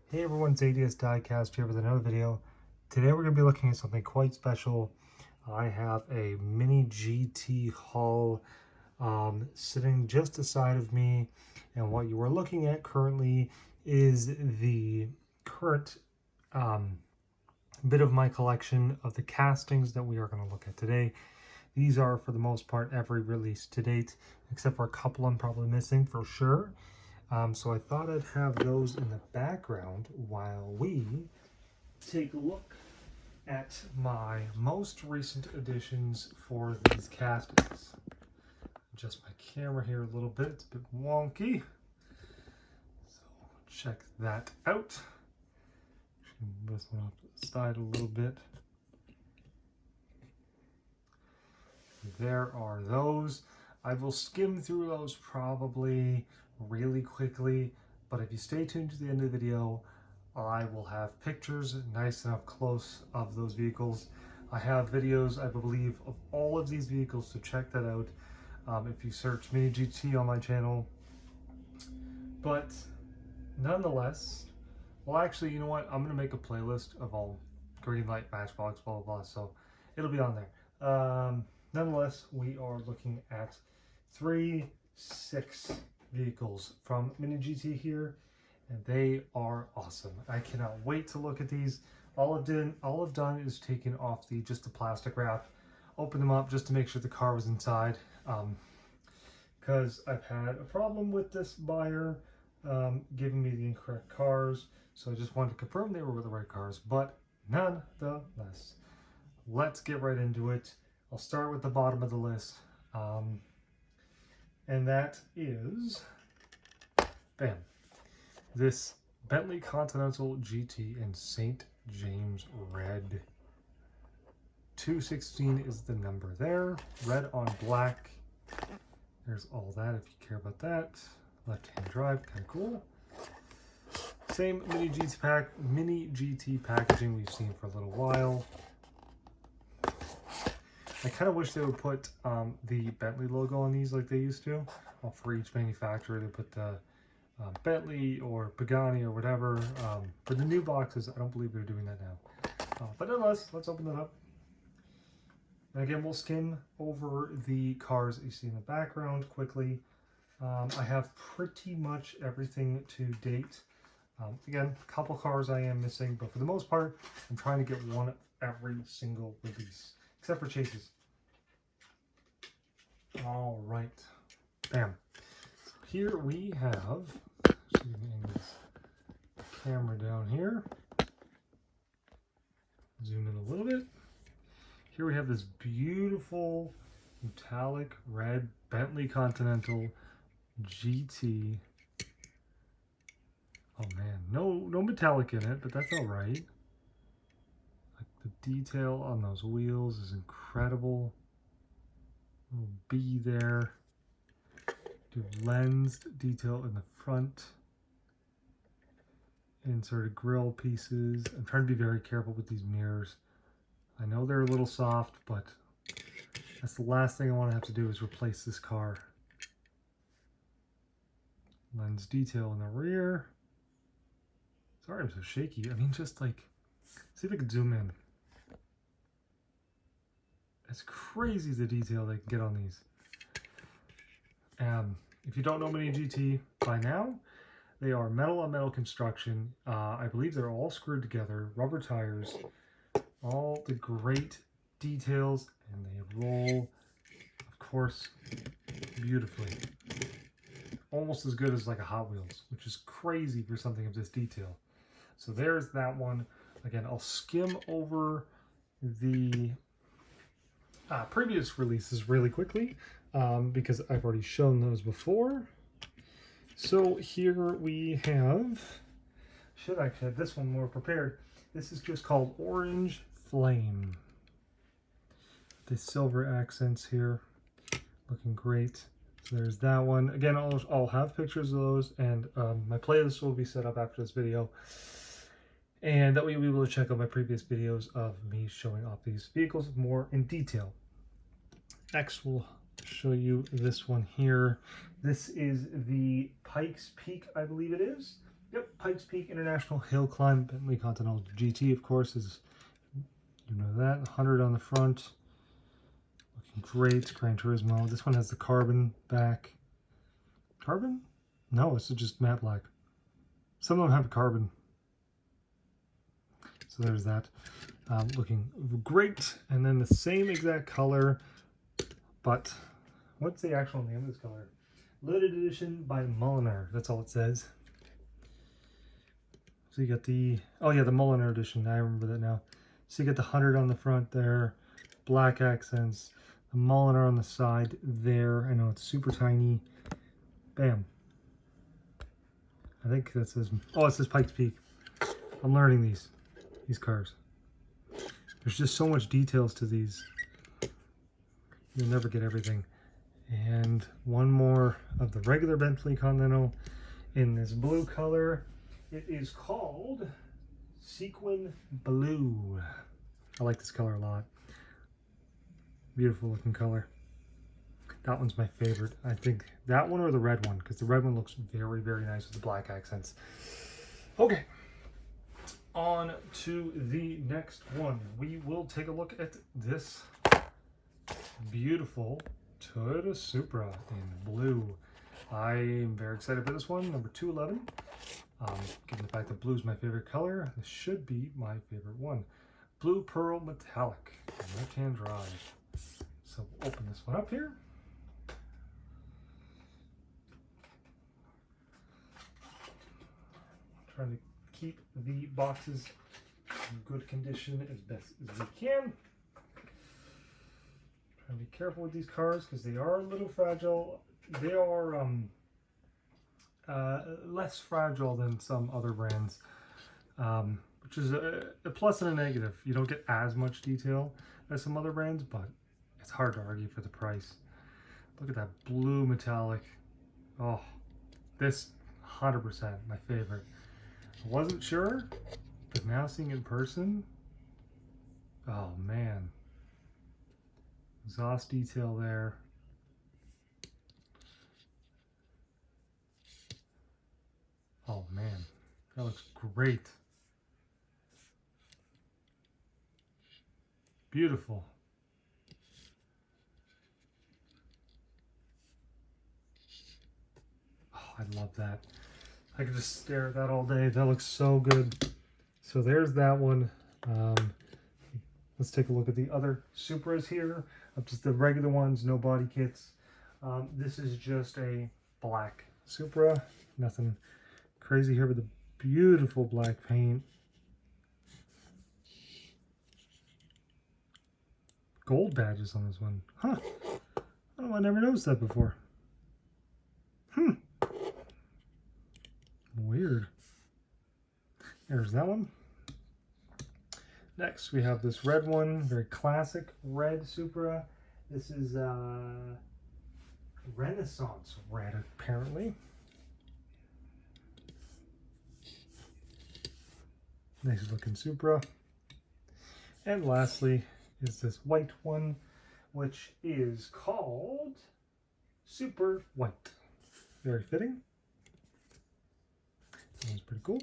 Hey everyone, it's Diecast here with another video. Today we're going to be looking at something quite special. I have a mini GT hull sitting just aside of me, and what you are looking at currently is the current bit of my collection of the castings that we are going to look at today. These are, for the most part, every release to date, except for a couple I'm probably missing for sure. So I thought I'd have those in the background while we take a look at my most recent additions for these castings. Adjust my camera here a little bit, it's a bit wonky. So check that out. Move this one off to the side a little bit. There are those. I will skim through those probably really quickly, but if you stay tuned to the end of the video, I will have pictures nice and up close of those vehicles. I have videos, I believe, of all of these vehicles, so check that out if you search Mini GT on my channel. But nonetheless, well, actually, you know what? I'm going to make a playlist of all Greenlight, Matchbox, blah, blah, blah, so it'll be on there. Nonetheless, we are looking at 6 vehicles from Mini GT here, and they are awesome. I cannot wait to look at these. All I've done is taken off just the plastic wrap, open them up just to make sure the car was inside, because I've had a problem with this buyer giving me the incorrect cars, so I just wanted to confirm they were the right cars. But nonetheless, let's get right into it. I'll start with the bottom of the list. And that is, bam, this Bentley Continental Gt in St. James Red. 216 is the number there. Red on black. There's all that if you care about that. Left-hand drive, kind of cool. Same Mini GT packaging we've seen for a little while. I kind of wish they would put the Bentley logo on these like they used to. Well, for each manufacturer, they put the Bentley or Pagani or whatever. For the new boxes, I don't believe they're doing that now. But nonetheless, let's open that up. And again, we'll skim over the cars that you see in the background quickly. I have pretty much everything to date. Again, a couple cars I am missing, but for the most part, I'm trying to get one every single release. Except for Chase's. All right. Bam. Here we have, just angle this camera down here. Zoom in a little bit. Here we have this beautiful metallic red Bentley Continental GT. Oh man, no metallic in it, but that's all right. The detail on those wheels is incredible. Little B there. Do lensed detail in the front. Inserted grille pieces. I'm trying to be very careful with these mirrors. I know they're a little soft, but that's the last thing I want to have to do is replace this car. Lens detail in the rear. Sorry I'm so shaky. I mean, just like, see if I can zoom in. It's crazy the detail they can get on these. If you don't know Mini GT by now, they are metal on metal construction. I believe they're all screwed together, rubber tires, all the great details, and they roll, of course, beautifully. Almost as good as like a Hot Wheels, which is crazy for something of this detail. So there's that one. Again, I'll skim over the previous releases really quickly because I've already shown those before. So here we have, should actually have this one more prepared. This is just called Orange Flame. The silver accents here, looking great. So there's that one. Again, I'll have pictures of those, and my playlist will be set up after this video. And that way you'll be able to check out my previous videos of me showing off these vehicles more in detail. Next, we'll show you this one here. This is the Pikes Peak, I believe it is. Yep, Pikes Peak International Hill Climb, Bentley Continental GT, of course, is, you know that, 100 on the front. Looking great, Gran Turismo. This one has the carbon back. Carbon? No, it's just matte black. Some of them have carbon. So there's that. Looking great. And then the same exact color, but what's the actual name of this color? Limited edition by Mulliner. That's all it says. So you got the, oh yeah, the Mulliner edition. I remember that now. So you got the 100 on the front there, black accents, the Mulliner on the side there. I know it's super tiny. Bam. I think that says, oh, it says Pikes Peak. I'm learning these cars. There's just so much details to these. You'll never get everything. And one more of the regular Bentley Continental in this blue color. It is called Sequin Blue. I like this color a lot. Beautiful looking color. That one's my favorite. I think that one or the red one, because the red one looks very, very nice with the black accents. Okay, on to the next one. We will take a look at this beautiful Toyota Supra in blue. I am very excited for this one, number 211. Given the fact that blue is my favorite color, this should be my favorite one. Blue Pearl Metallic, left-hand drive. So we'll open this one up here. Trying to keep the boxes in good condition as best as we can. Trying to be careful with these cars because they are a little fragile. They are less fragile than some other brands, which is a plus and a negative. You don't get as much detail as some other brands, but it's hard to argue for the price. Look at that blue metallic. Oh, this 100% my favorite. I wasn't sure, but now seeing it in person, oh man. Exhaust detail there. Oh man, that looks great. Beautiful. Oh, I love that. I could just stare at that all day. That looks so good. So there's that one. Let's take a look at the other Supras here. Just the regular ones, no body kits. This is just a black Supra. Nothing crazy here, but the beautiful black paint. Gold badges on this one. Huh. I never noticed that before. Weird. There's that one. Next, we have this red one, very classic red Supra. This is Renaissance red, apparently. Nice looking Supra. And lastly is this white one, which is called Super White. Very fitting. That's pretty cool.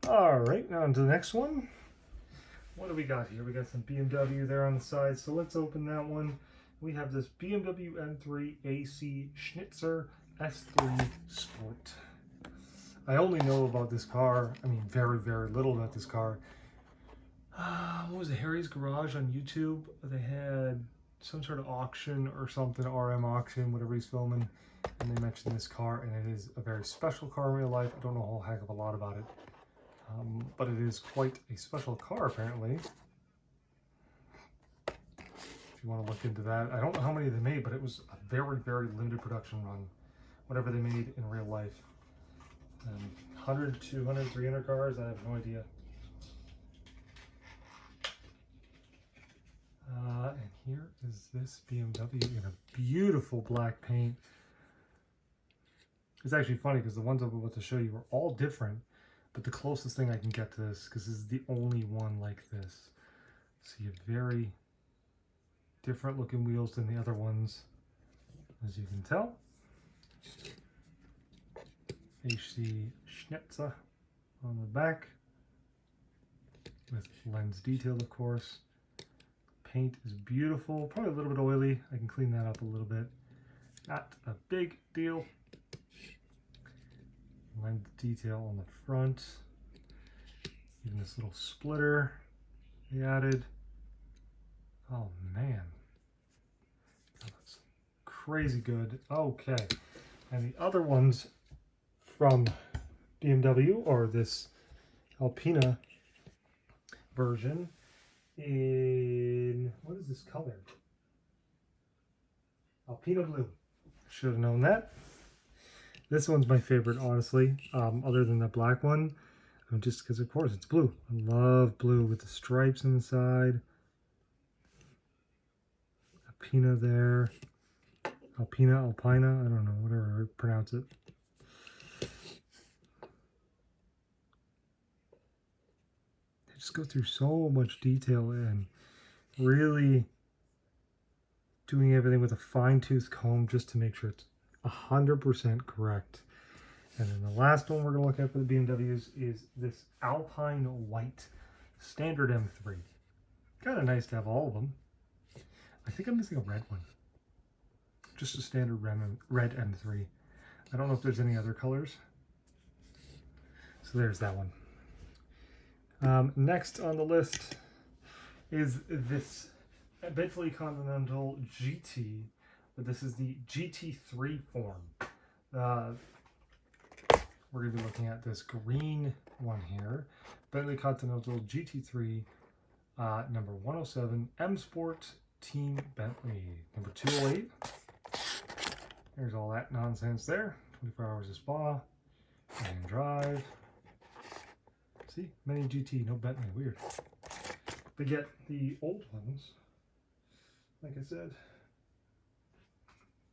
All right, now on to the next one. What do we got here? We got some BMW there on the side, so let's open that one. We have this BMW M3 AC Schnitzer S3 Sport. I only know about this car, I mean very, very little about this car. What was it, Harry's Garage on YouTube? They had some sort of auction or something, RM auction, whatever he's filming, and they mentioned this car, and it is a very special car in real life. I don't know a whole heck of a lot about it. But it is quite a special car, apparently. If you want to look into that. I don't know how many they made, but it was a very, very limited production run. Whatever they made in real life. 100, 200, 300 cars, I have no idea. And here is this BMW in a beautiful black paint. It's actually funny because the ones I'm about to show you are all different. But the closest thing I can get to this, because this is the only one like this. So you have very different looking wheels than the other ones, as you can tell. HC Schnitzer on the back with lens detail, of course. Paint is beautiful, probably a little bit oily. I can clean that up a little bit. Not a big deal. Lens detail on the front. Even this little splitter they added. Oh man, that looks crazy good. Okay, and the other ones from BMW, or this Alpena version, in, what is this color? Alpena Blue. Should have known that. This one's my favorite, honestly, other than the black one, just because, of course, it's blue. I love blue with the stripes on the side. Alpena there. Alpena, I don't know, whatever I pronounce it. They just go through so much detail and really doing everything with a fine-tooth comb just to make sure it's 100% correct. And then the last one we're going to look at for the BMWs is this Alpine white standard M3. Kind of nice to have all of them. I think I'm missing a red one. Just a standard red M3. I don't know if there's any other colors. So there's that one. Next on the list is this Bentley Continental Gt, but this is the Gt3 form. We're going to be looking at this green one here, Bentley Continental Gt3, number 107, M Sport Team Bentley, number 208. There's all that nonsense there. 24 hours of spa, and drive. See, many GT, no Bentley, weird. But yet the old ones, like I said,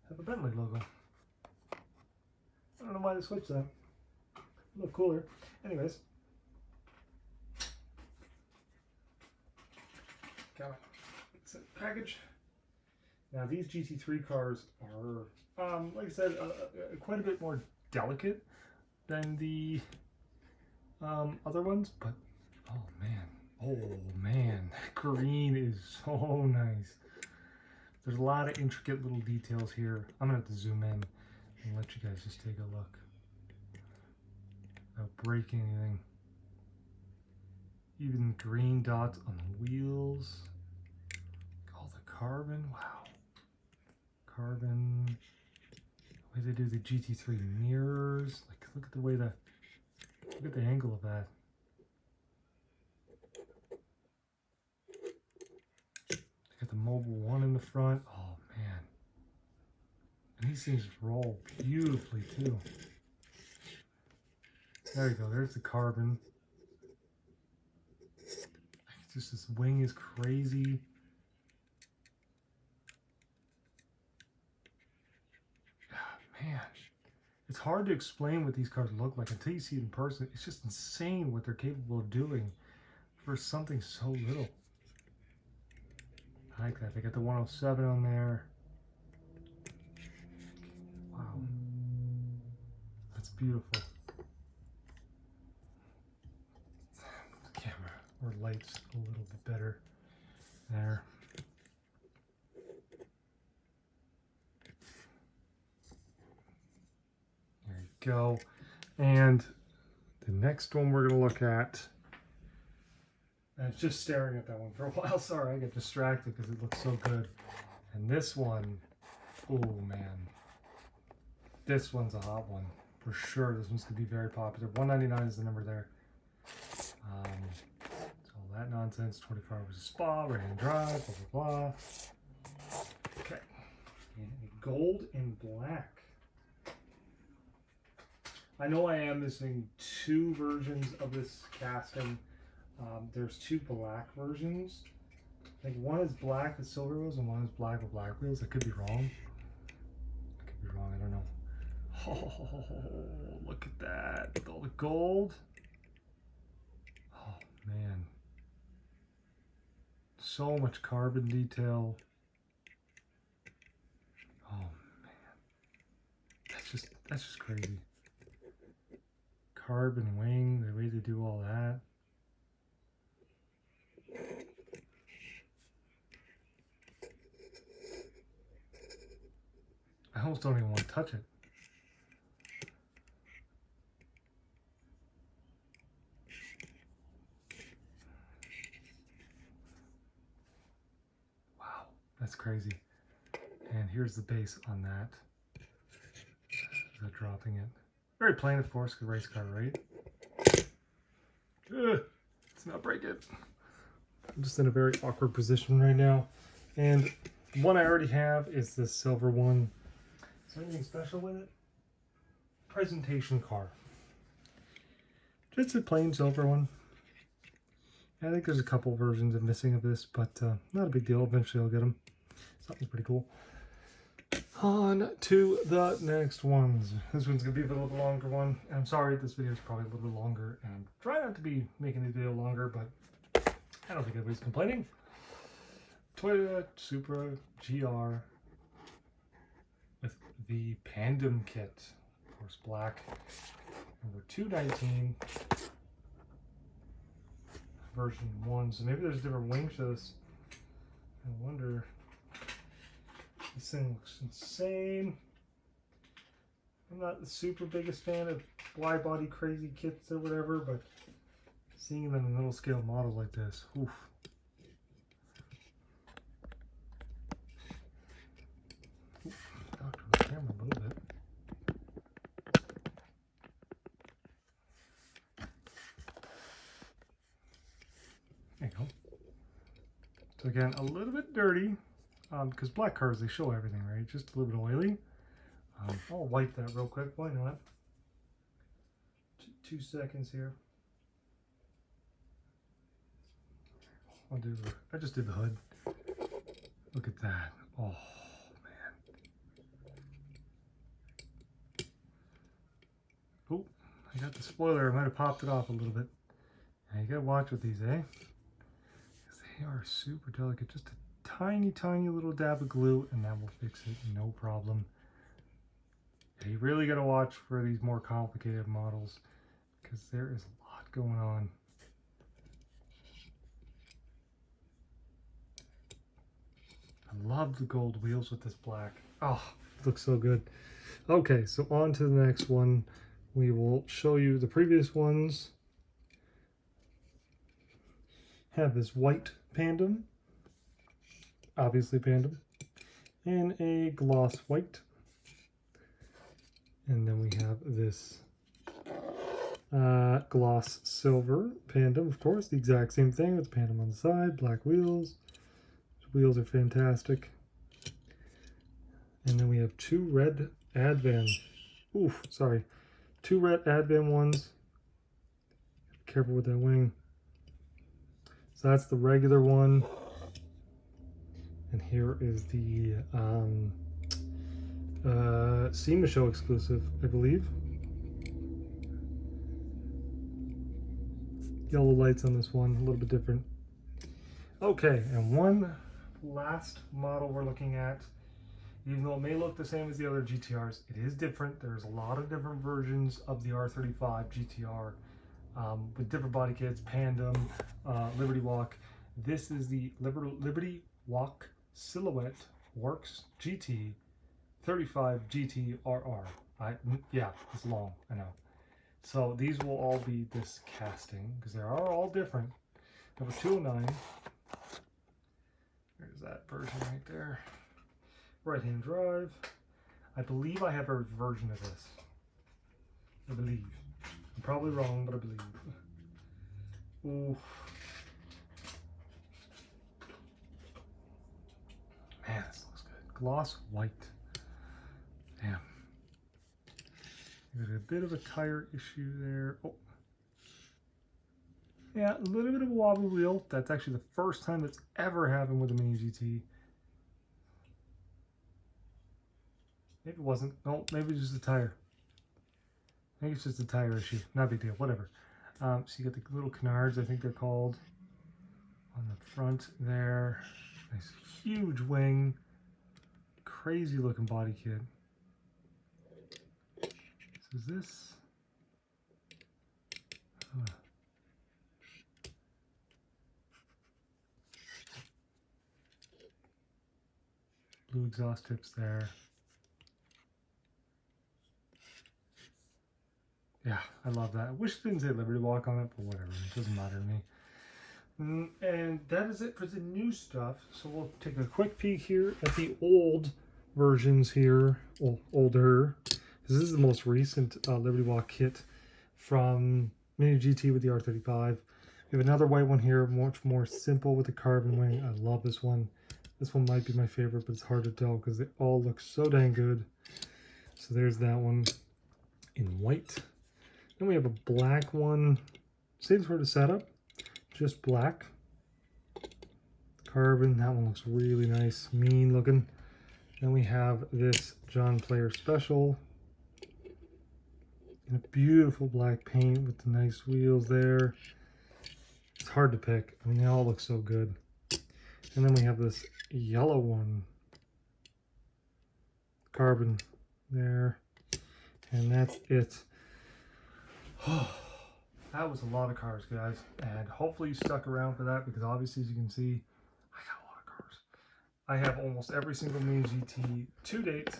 have a Bentley logo. I don't know why they switched that. A little cooler. Anyways. Got it. Package. Now these GT3 cars are, like I said, quite a bit more delicate than the other ones, but oh man, that green is so nice. There's a lot of intricate little details here. I'm gonna have to zoom in and let you guys just take a look. Without breaking anything. Even green dots on the wheels. All the carbon, wow. Carbon. The way they do the GT3 mirrors. Like, look at the way look at the angle of that. Got the Mobile One in the front. Oh man. And these things roll beautifully too. There you go, there's the carbon. Just this wing is crazy. Man, it's hard to explain what these cars look like until you see it in person. It's just insane what they're capable of doing for something so little. I like that. They got the 107 on there. Wow. That's beautiful. The camera or lights a little bit better there. There you go. And the next one we're going to look at, I was just staring at that one for a while. Sorry, I got distracted because it looks so good. And this one, oh man, this one's a hot one for sure. This one's going to be very popular. 199 is the number there. So all that nonsense, 24 hours of spa, right-hand drive, blah, blah, blah. Okay, and gold and black. I know I am missing two versions of this casting. There's two black versions. I think one is black with silver wheels and one is black with black wheels. I could be wrong. I don't know. Oh, look at that. With all the gold. Oh, man. So much carbon detail. Oh, man. That's just crazy. carbon wing, the way they do all that. I almost don't even want to touch it. Wow, that's crazy. And here's the base on that. Is that dropping it? Very plain, of course, because race car, right? Let's not break it. I'm just in a very awkward position right now. And the one I already have is this silver one. Is there anything special with it? Presentation car. Just a plain silver one. I think there's a couple versions of missing of this, but not a big deal. Eventually I'll get them. Something's pretty cool. On to the next ones. This one's going to be a little bit longer one. I'm sorry, this video is probably a little bit longer. And I'm trying not to be making the video longer, but I don't think anybody's complaining. Toyota Supra GR with the Pandem kit. Of course, black. Number 219. Version 1. So maybe there's different wings for this. I wonder. This thing looks insane. I'm not the super biggest fan of wide body crazy kits or whatever, but seeing them in a middle scale model like this, oof. Doctor the camera a little bit. There you go. So again, a little bit dirty. Because black cars, they show everything, right? Just a little bit oily. I'll wipe that real quick. Why not? 2 seconds here. I just did the hood. Look at that. Oh, man. Oh, I got the spoiler. I might have popped it off a little bit. Now, you gotta watch with these, eh? Because they are super delicate. Just a tiny little dab of glue and that will fix it, no problem. Yeah, you really got to watch for these more complicated models because there is a lot going on. I love the gold wheels with this black. Oh, it looks so good. Okay, so on to the next one. We will show you the previous ones. Have this white Pandem. Obviously Pandem, and a gloss white, and then we have this gloss silver Pandem, of course, the exact same thing with the Pandem on the side, black wheels. The wheels are fantastic, and then we have two red Advan ones. Careful with that wing. So that's the regular one. And here is the SEMA Show exclusive, I believe. Yellow lights on this one, a little bit different. Okay, and one last model we're looking at. Even though it may look the same as the other GTRs, it is different. There's a lot of different versions of the R35 GTR with different body kits, Pandem, Liberty Walk. This is the Liberty Walk Silhouette Works GT 35 GT RR. Yeah, it's long, I know. So these will all be this casting because they are all different. Number 209. There's that version right there. Right-hand drive. I believe I have a version of this. I believe. I'm probably wrong, but I believe. Ooh. Man, this looks good. Gloss white. Damn. Got a bit of a tire issue there. Oh. Yeah, a little bit of a wobbly wheel. That's actually the first time it's ever happened with a Mini GT. Maybe it wasn't. No, maybe it's just a tire. Maybe it's just a tire issue. Not a big deal. Whatever. So you got the little canards, I think they're called, on the front there. Nice huge wing. Crazy looking body kit. So is this? Blue exhaust tips there. Yeah, I love that. I wish it didn't say Liberty Walk on it, but whatever. It doesn't matter to me. And that is it for the new stuff. So we'll take a quick peek here at the old versions here, older. This is the most recent Liberty Walk kit from Mini GT with the R35. We have another white one here, much more simple with the carbon wing. I love this one. This one might be my favorite, but it's hard to tell because they all look so dang good. So there's that one in white. Then we have a black one, same sort of setup, just black. Carbon, that one looks really nice, mean looking. Then we have this John Player Special in a beautiful black paint with the nice wheels there. It's hard to pick. I mean, they all look so good. And then we have this yellow one, carbon there, and that's it. That was a lot of cars, guys, and hopefully you stuck around for that because obviously, as you can see, I got a lot of cars. I have almost every single Mini GT to date,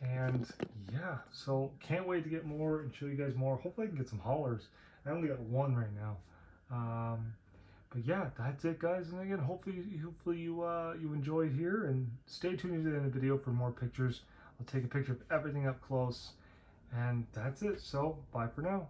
and yeah, so can't wait to get more and show you guys more. Hopefully I can get some haulers. I only got one right now. But yeah, that's it, guys. And again, hopefully you enjoyed here, and stay tuned to the end of the video for more pictures. I'll take a picture of everything up close, and that's it. So bye for now.